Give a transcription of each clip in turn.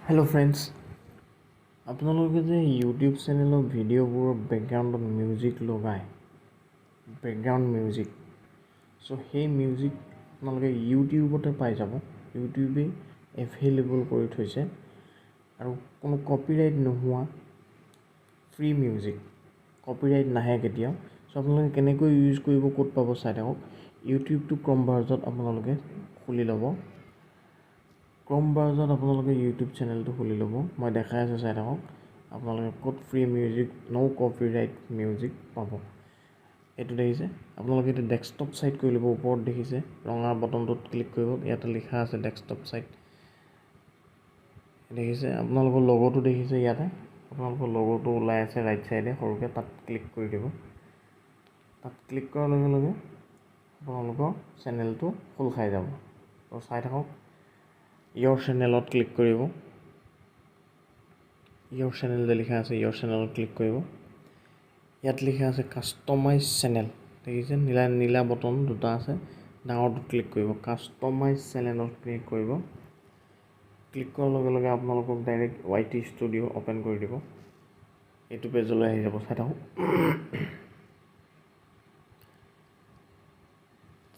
Hello friends, আপোনালোকে যে YouTube চেনেলৰ ভিডিঅ'বোৰৰ বেকগ্ৰাউণ্ডত মিউজিক লগায়, বেকগ্ৰাউণ্ড মিউজিক, চ' সেই মিউজিক আপোনালোকে ইউটিউবতে পাই যাব। ইউটিউবেই এভেইলেবল কৰি থৈছে আৰু কোনো কপিৰাইট নোহোৱা ফ্ৰী মিউজিক, কপিৰাইট নাহে কেতিয়াও। চ' আপোনালোকে কেনেকৈ ইউজ কৰিব, ক'ত পাব চাই থাকক। ইউটিউবটো ক্ৰম ব্ৰাউজাৰত আপোনালোকে খুলি ল'ব। ক্ৰম ব্ৰাউজাৰত আপোনালোকে ইউটিউব চেনেলটো খুলি ল'ব। মই দেখাই আছোঁ, চাই থাকক। আপোনালোকে ক'ত ফ্ৰী মিউজিক, ন' কপিৰাইট মিউজিক পাব। এইটো দেখিছে, আপোনালোকে এইটো ডেস্কটপ ছাইট কৰি ল'ব। ওপৰত দেখিছে ৰঙা বটনটোত ক্লিক কৰিব, ইয়াতে লিখা আছে ডেস্কটপ ছাইট। দেখিছে আপোনালোকৰ লগ'টো দেখিছে, ইয়াতে আপোনালোকৰ লগ'টো ওলাই আছে ৰাইট ছাইডে সৰুকৈ, তাত ক্লিক কৰি দিব। তাত ক্লিক কৰাৰ লগে লগে আপোনালোকৰ চেনেলটো খোল খাই যাব। তো চাই থাকক। ইয়ৰ চেনেলত ক্লিক কৰিব। ইয়ৰ চেনেল যে লিখা আছে, ইয়ৰ চেনেলত ক্লিক কৰিব। ইয়াত লিখা আছে কাষ্টমাইজ চেনেল, দেখিছে নীলা বটন দুটা আছে, ডাঙৰটোত ক্লিক কৰিব। কাষ্টমাইজ চেনেলত ক্লিক কৰিব। ক্লিক কৰাৰ লগে লগে আপোনালোকক ডাইৰেক্ট YT ষ্টুডিঅ' অ'পেন কৰি দিব। এইটো পেজলৈ আহি যাব, চাই থাকক।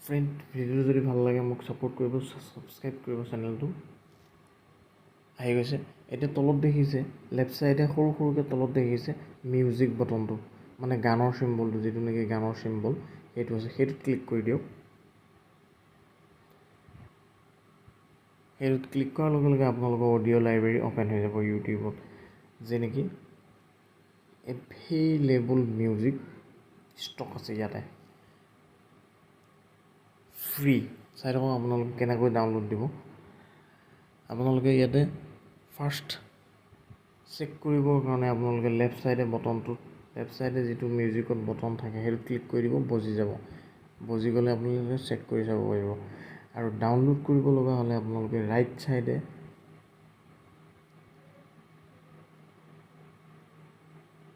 ফ্ৰেণ্ড, ভিডিঅ'টো যদি ভাল লাগে মোক ছাপোৰ্ট কৰিব, ছাবস্ক্ৰাইব কৰিব চেনেলটো। আহি গৈছে। এতিয়া তলত দেখিছে লেফ্ট ছাইডে সৰু সৰুকৈ তলত দেখিছে মিউজিক বটনটো, মানে গানৰ চিম্বলটো, যিটো নেকি গানৰ চিম্বল সেইটো আছে, সেইটোত ক্লিক কৰি দিয়ক। সেইটোত ক্লিক কৰাৰ লগে লগে আপোনালোকৰ অডিঅ' লাইব্ৰেৰী অ'পেন হৈ যাব ইউটিউবত, যে নেকি এভেইলেবল মিউজিক ষ্টক আছে ইয়াতে ফ্ৰী। চাই থাকক আপোনালোকে কেনেকৈ ডাউনলোড দিব। আপোনালোকে ইয়াতে ফাৰ্ষ্ট চেক কৰিবৰ কাৰণে আপোনালোকে লেফ্ট ছাইডে বটনটোত, লেফ্ট ছাইডে যিটো মিউজিকত বটন থাকে সেইটো ক্লিক কৰি দিব, বজি যাব। বজি গ'লে আপোনালোকে চেক কৰি চাব পাৰিব। আৰু ডাউনলোড কৰিব লগা হ'লে আপোনালোকে ৰাইট ছাইডে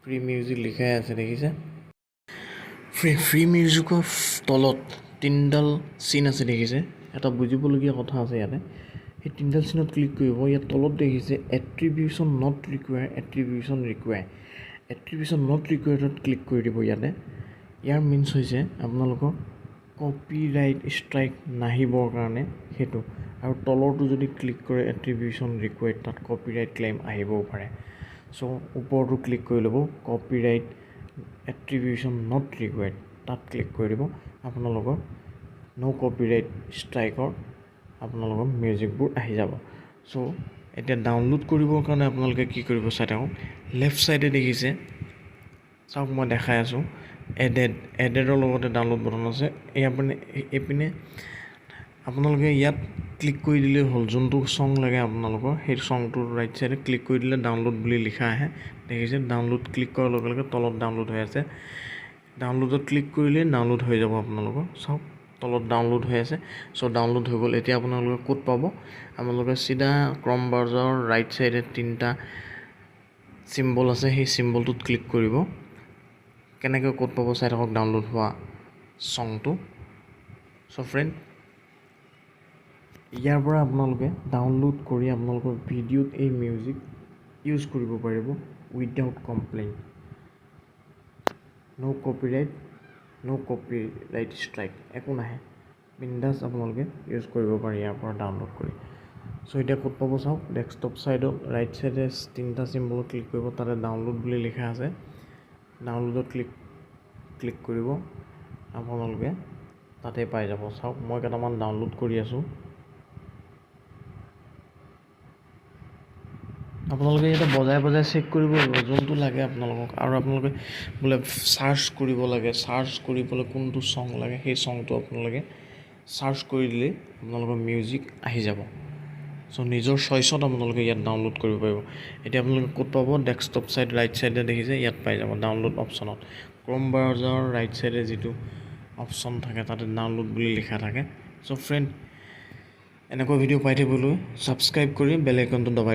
ফ্ৰী মিউজিক লিখাই আছে, দেখিছে। ফ্ৰী মিউজিকৰ তলত তিনিডাল চিন আছে, দেখিছে। এটা বুজিবলগীয়া কথা আছে ইয়াতে। সেই তিনিডাল চিনত ক্লিক কৰিব। ইয়াত তলত দেখিছে এট্ৰিবিউশ্যন নট ৰিকুৱায়াৰ, এট্ৰিবিউশ্যন ৰিকুৱায়াৰ। এট্ৰিবিউশ্যন নট ৰিকুৱায়াৰ্ডত ক্লিক কৰি দিব ইয়াতে। ইয়াৰ মিনছ হৈছে আপোনালোকৰ কপিৰাইট ষ্ট্ৰাইক নাহিবৰ কাৰণে সেইটো। আৰু তলৰটো যদি ক্লিক কৰে এট্ৰিবিউশ্যন ৰিকুৱায়াৰ্ড, তাত কপিৰাইট ক্লেইম আহিবও পাৰে। চ' ওপৰটো ক্লিক কৰি ল'ব, কপিৰাইট এট্ৰিবিউশ্যন নট ৰিকুৱায়াৰ্ড, তাত ক্লিক কৰি দিব। আপোনালোকৰ ন' কপিৰাইট ষ্ট্ৰাইকৰ আপোনালোকৰ মিউজিকবোৰ আহি যাব। চ' এতিয়া ডাউনলোড কৰিবৰ কাৰণে আপোনালোকে কি কৰিব চাই থাকক। লেফ্ট ছাইডে দেখিছে, চাওক মই দেখাই আছোঁ, এডেডৰ লগতে ডাউনলোড বটন আছে। এইপিনে আপোনালোকে ইয়াত ক্লিক কৰি দিলেই হ'ল। যোনটো ছং লাগে আপোনালোকৰ, সেই ছংটোৰ ৰাইট ছাইডে ক্লিক কৰি দিলে ডাউনলোড বুলি লিখা আহে, দেখিছে। ডাউনলোড ক্লিক কৰাৰ লগে লগে তলত ডাউনলোড হৈ আছে। ডাউনলোডত ক্লিক কৰিলেই ডাউনলোড হৈ যাব আপোনালোকৰ। চাওক তলত ডাউনলোড হৈ আছে। চ' ডাউনলোড হৈ গ'ল। এতিয়া আপোনালোকে ক'ত পাব, আপোনালোকে চিধা ক্ৰম ব্ৰাউজাৰৰ ৰাইট ছাইডে তিনিটা চিম্বল আছে, সেই চিম্বলটোত ক্লিক কৰিব। কেনেকৈ ক'ত পাব চাই থাকক ডাউনলোড হোৱা ছংটো। চ' ফ্ৰেণ্ড, ইয়াৰ পৰা আপোনালোকে ডাউনলোড কৰি আপোনালোকৰ ভিডিঅ'ত এই মিউজিক ইউজ কৰিব পাৰিব উইদাউট কমপ্লেইন। ন' কপিৰাইট ষ্ট্ৰাইক একো নাহে। বিন্দাছ আপোনালোকে ইউজ কৰিব পাৰি ইয়াৰ পৰা ডাউনলোড কৰি। চ' এতিয়া ক'ত পাব চাওক, ডেস্কটপ ছাইডত ৰাইট ছাইডে তিনিটা চিম্বলত ক্লিক কৰিব, তাতে ডাউনলোড বুলি লিখা আছে। ডাউনলোডত ক্লিক কৰিব, আপোনালোকে তাতে পাই যাব। চাওক মই কেইটামান ডাউনলোড কৰি আছোঁ। আপোনালোকে ইয়াতে বজাই বজাই চেক কৰিব লাগিব যোনটো লাগে আপোনালোকক। আৰু আপোনালোকে বোলে চাৰ্চ কৰিব লাগে, চাৰ্চ কৰিবলৈ কোনটো ছং লাগে, সেই ছংটো আপোনালোকে চাৰ্চ কৰি দিলেই আপোনালোকৰ মিউজিক আহি যাব। চ' নিজৰ চইচত আপোনালোকে ইয়াত ডাউনলোড কৰিব পাৰিব। এতিয়া আপোনালোকে ক'ত পাব, ডেস্কটপ ছাইড ৰাইট ছাইডে দেখিছে, ইয়াত পাই যাব ডাউনলোড অপশ্যনত। ক্ৰম ব্ৰাউজাৰৰ ৰাইট ছাইডে যিটো অপশ্যন থাকে তাতে ডাউনলোড বুলি লিখা থাকে। চ' ফ্ৰেণ্ড, এনেকুৱা ভিডিঅ' পাই থাকিবলৈ ছাবস্ক্ৰাইব কৰি বেল আইকনটো দবাই দিব।